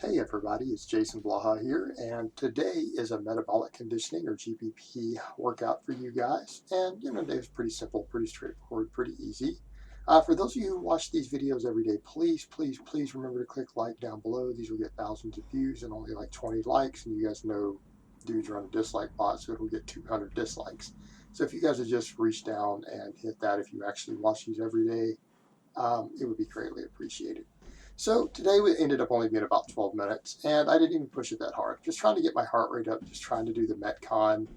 Hey everybody, it's Jason Blaha here, and today is a metabolic conditioning or GPP workout for you guys. And it's pretty simple, pretty straightforward, pretty easy. For those of you who watch these videos every day, please remember to click like down below. These will get thousands of views and only like 20 likes. And you guys know dudes run a dislike bot, so it'll get 200 dislikes. So if you guys would just reach down and hit that if you actually watch these every day, it would be greatly appreciated. So today we ended up only being about 12 minutes, and I didn't even push it that hard. Just trying to get my heart rate up, just trying to do the Metcon.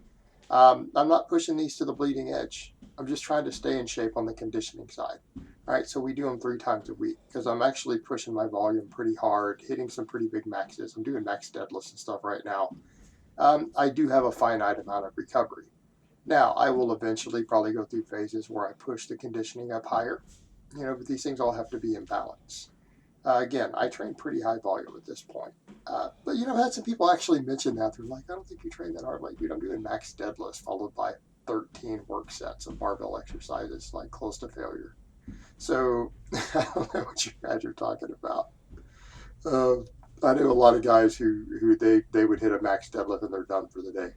I'm not pushing these to the bleeding edge. I'm just trying to stay in shape on the conditioning side. All right, so we do them 3 times a week because I'm actually pushing my volume pretty hard, hitting some pretty big maxes. I'm doing max deadlifts and stuff right now. I do have a finite amount of recovery. Now, I will eventually probably go through phases where I push the conditioning up higher, but these things all have to be in balance. Again, I train pretty high volume at this point. But I've had some people actually mention that. They're like, I don't think you train that hard. Like, dude, I'm doing max deadlifts followed by 13 work sets of barbell exercises, like close to failure. So I don't know what you guys are talking about. Uh, I know a lot of guys who they would hit a max deadlift and they're done for the day.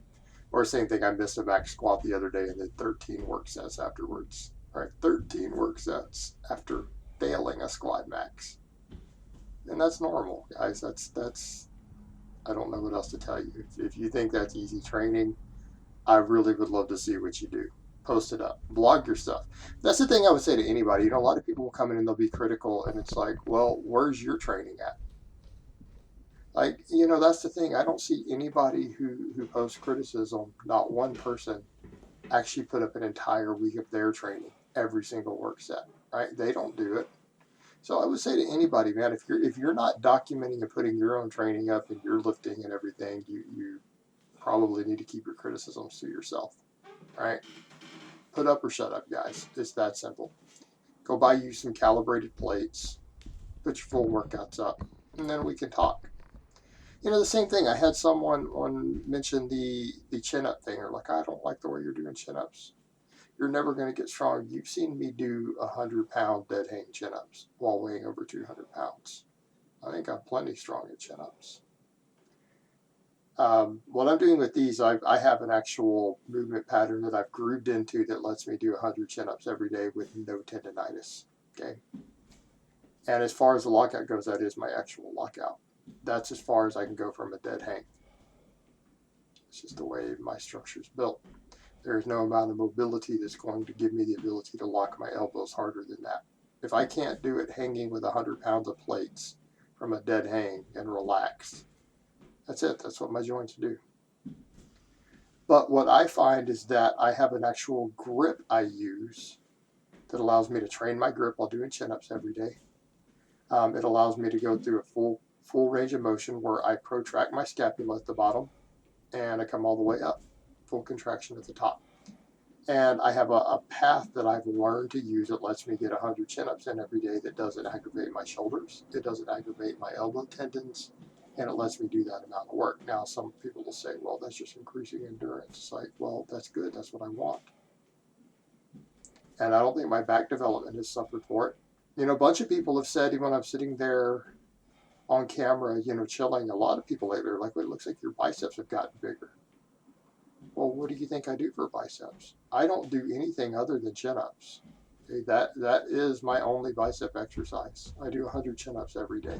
Or same thing, I missed a max squat the other day and did 13 work sets afterwards. All right, 13 work sets after failing a squat max. And that's normal, guys. That's I don't know what else to tell you. If you think that's easy training, I really would love to see what you do. Post it up, blog your stuff. That's the thing I would say to anybody. A lot of people will come in and they'll be critical, and it's like, well, where's your training at? Like, that's the thing. I don't see anybody who posts criticism. Not one person actually put up an entire week of their training, every single work set. Right? They don't do it. So I would say to anybody, man, if you're not documenting and putting your own training up and your lifting and everything, you probably need to keep your criticisms to yourself. Right? Put up or shut up, guys. It's that simple. Go buy you some calibrated plates, put your full workouts up, and then we can talk. The same thing. I had someone mention the chin up thing, or like, I don't like the way you're doing chin ups. You're never going to get strong. You've seen me do 100-pound dead hang chin-ups while weighing over 200 pounds. I think I'm plenty strong at chin-ups. What I'm doing with these, I have an actual movement pattern that I've grooved into that lets me do 100 chin-ups every day with no tendonitis. Okay. And as far as the lockout goes, that is my actual lockout. That's as far as I can go from a dead hang. It's just the way my structure is built. There is no amount of mobility that's going to give me the ability to lock my elbows harder than that. If I can't do it hanging with 100 pounds of plates from a dead hang and relaxed, that's it. That's what my joints do. But what I find is that I have an actual grip I use that allows me to train my grip while doing chin-ups every day. It allows me to go through a full range of motion where I protract my scapula at the bottom and I come all the way up. Full contraction at the top. And I have a path that I've learned to use that lets me get 100 chin-ups in every day that doesn't aggravate my shoulders, it doesn't aggravate my elbow tendons, and it lets me do that amount of work. Now, some people will say, well, that's just increasing endurance. It's like, well, that's good. That's what I want. And I don't think my back development has suffered for it. A bunch of people have said, even when I'm sitting there on camera, chilling, a lot of people lately are like, well, it looks like your biceps have gotten bigger. Well, what do you think I do for biceps? I don't do anything other than chin-ups. Okay, that is my only bicep exercise. I do 100 chin-ups every day.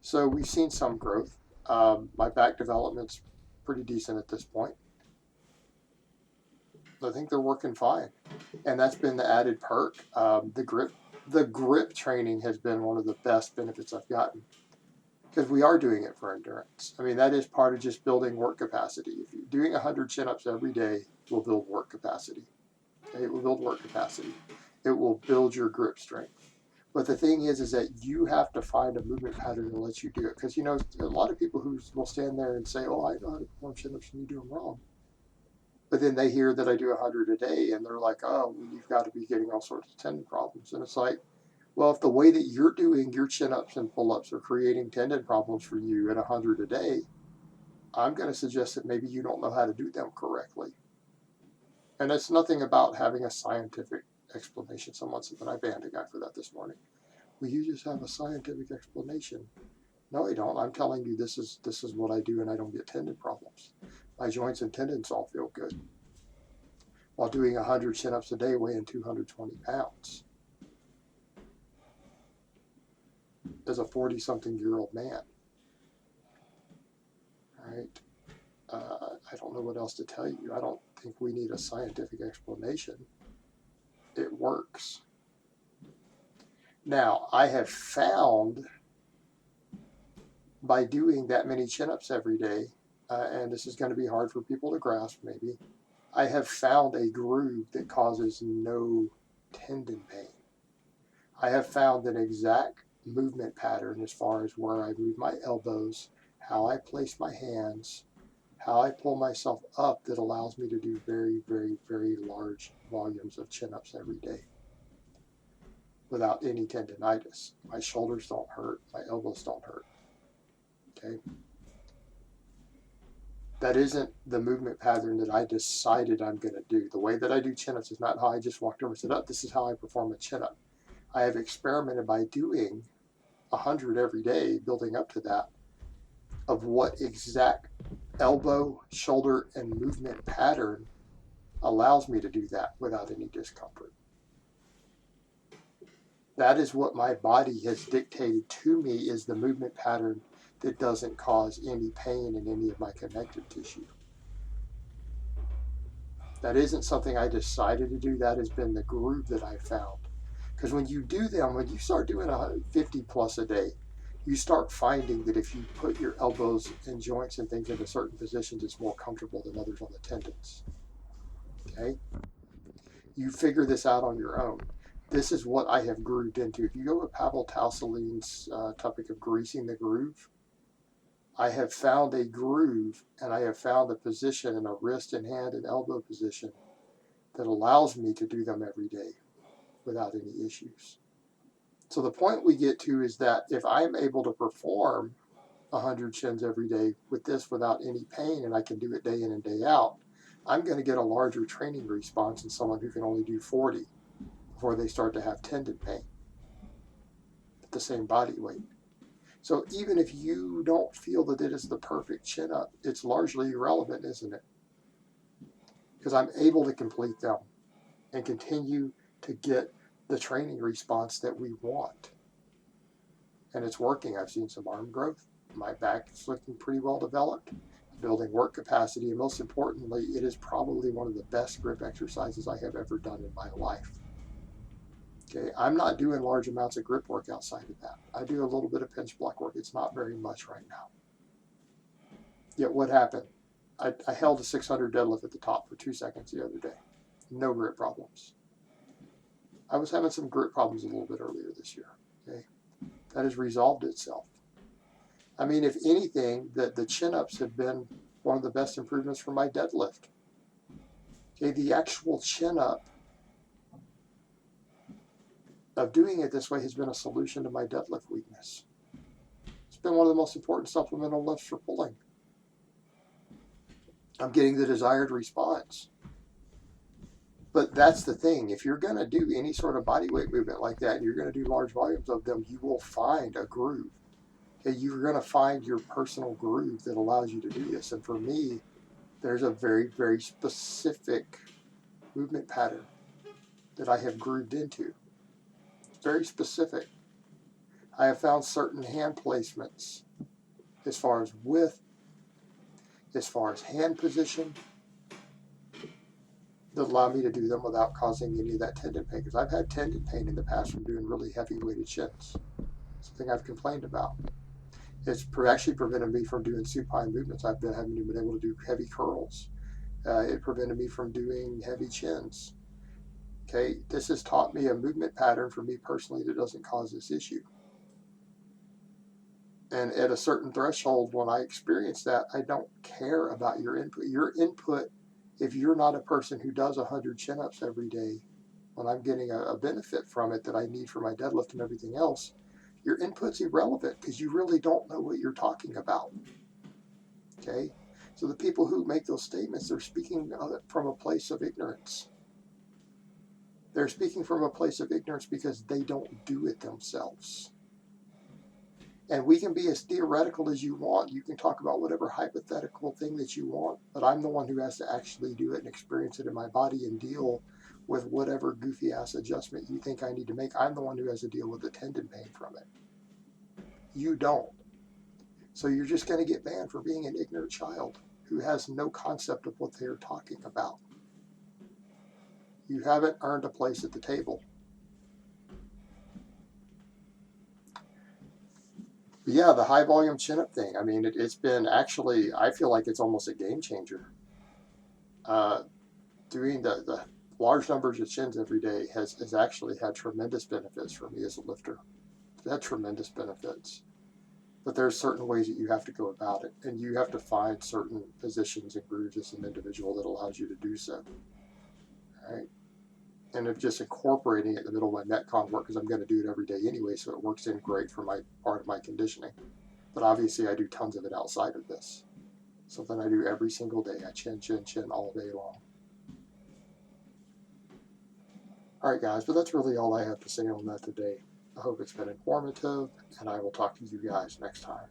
So we've seen some growth. My back development's pretty decent at this point. I think they're working fine, and that's been the added perk. The grip training has been one of the best benefits I've gotten. Because we are doing it for endurance. I mean, that is part of just building work capacity. If you're doing 100 chin-ups every day, will build work capacity. Okay? It will build work capacity. It will build your grip strength. But the thing is that you have to find a movement pattern that lets you do it. Because, a lot of people who will stand there and say, oh, I know how to perform chin-ups and you do them wrong. But then they hear that I do 100 a day and they're like, oh, well, you've got to be getting all sorts of tendon problems. And it's like, well, if the way that you're doing your chin-ups and pull-ups are creating tendon problems for you at 100 a day, I'm going to suggest that maybe you don't know how to do them correctly. And it's nothing about having a scientific explanation. Someone said that I banned a guy for that this morning. Well, you just have a scientific explanation. No, I don't. I'm telling you this is what I do and I don't get tendon problems. My joints and tendons all feel good while doing 100 chin-ups a day weighing 220 pounds as a 40-something-year-old man. Right? I don't know what else to tell you. I don't think we need a scientific explanation. It works. Now, I have found by doing that many chin-ups every day, and this is going to be hard for people to grasp maybe, I have found a groove that causes no tendon pain. I have found an exact movement pattern as far as where I move my elbows, how I place my hands, how I pull myself up that allows me to do very, very, very large volumes of chin-ups every day without any tendinitis. My shoulders don't hurt, my elbows don't hurt. Okay? That isn't the movement pattern that I decided I'm going to do. The way that I do chin-ups is not how I just walked over and said, oh, this is how I perform a chin-up. I have experimented by doing 100 every day, building up to that, of what exact elbow, shoulder, and movement pattern allows me to do that without any discomfort. That is what my body has dictated to me is the movement pattern that doesn't cause any pain in any of my connective tissue. That isn't something I decided to do. That has been the groove that I found. Because when you do them, when you start doing 50 plus a day, you start finding that if you put your elbows and joints and things into certain positions, it's more comfortable than others on the tendons. Okay? You figure this out on your own. This is what I have grooved into. If you go with Pavel Tausseline's topic of greasing the groove, I have found a groove and I have found a position in a wrist and hand and elbow position that allows me to do them every day without any issues. So the point we get to is that if I'm able to perform 100 chins every day with this without any pain and I can do it day in and day out, I'm going to get a larger training response than someone who can only do 40 before they start to have tendon pain at the same body weight. So even if you don't feel that it is the perfect chin up, it's largely irrelevant, isn't it? Because I'm able to complete them and continue to get the training response that we want. And it's working. I've seen some arm growth. My back is looking pretty well developed, building work capacity, and most importantly, it is probably one of the best grip exercises I have ever done in my life. Okay, I'm not doing large amounts of grip work outside of that. I do a little bit of pinch block work. It's not very much right now. Yet what happened? I held a 600 deadlift at the top for 2 seconds the other day. No grip problems. I was having some grip problems a little bit earlier this year. Okay, that has resolved itself. I mean, if anything, the chin-ups have been one of the best improvements for my deadlift. Okay, the actual chin-up of doing it this way has been a solution to my deadlift weakness. It's been one of the most important supplemental lifts for pulling. I'm getting the desired response. But that's the thing. If you're going to do any sort of body weight movement like that, and you're going to do large volumes of them, you will find a groove. Okay, you're going to find your personal groove that allows you to do this. And for me, there's a very, very specific movement pattern that I have grooved into. It's very specific. I have found certain hand placements as far as width, as far as hand position, that allow me to do them without causing any of that tendon pain. Because I've had tendon pain in the past from doing really heavy weighted chins. Something I've complained about. It's actually prevented me from doing supine movements. I've been able to do heavy curls. It prevented me from doing heavy chins. Okay, this has taught me a movement pattern for me personally that doesn't cause this issue. And at a certain threshold, when I experience that, I don't care about your input. Your input, if you're not a person who does 100 chin-ups every day, when I'm getting a benefit from it that I need for my deadlift and everything else, your input's irrelevant because you really don't know what you're talking about. Okay? So the people who make those statements, they're speaking from a place of ignorance. They're speaking from a place of ignorance because they don't do it themselves. And we can be as theoretical as you want. You can talk about whatever hypothetical thing that you want, but I'm the one who has to actually do it and experience it in my body and deal with whatever goofy ass adjustment you think I need to make. I'm the one who has to deal with the tendon pain from it. You don't. So you're just going to get banned for being an ignorant child who has no concept of what they're talking about. You haven't earned a place at the table. But yeah, the high volume chin up thing. I mean, it's been actually, I feel like it's almost a game changer. Doing the large numbers of chins every day has actually had tremendous benefits for me as a lifter. It's had tremendous benefits. But there's certain ways that you have to go about it, and you have to find certain positions and grooves as an individual that allows you to do so. All right. And of just incorporating it in the middle of my Metcon work, because I'm going to do it every day anyway, so it works in great for my part of my conditioning. But obviously, I do tons of it outside of this. Something I do every single day. I chin, chin, chin all day long. All right, guys, but that's really all I have to say on that today. I hope it's been informative, and I will talk to you guys next time.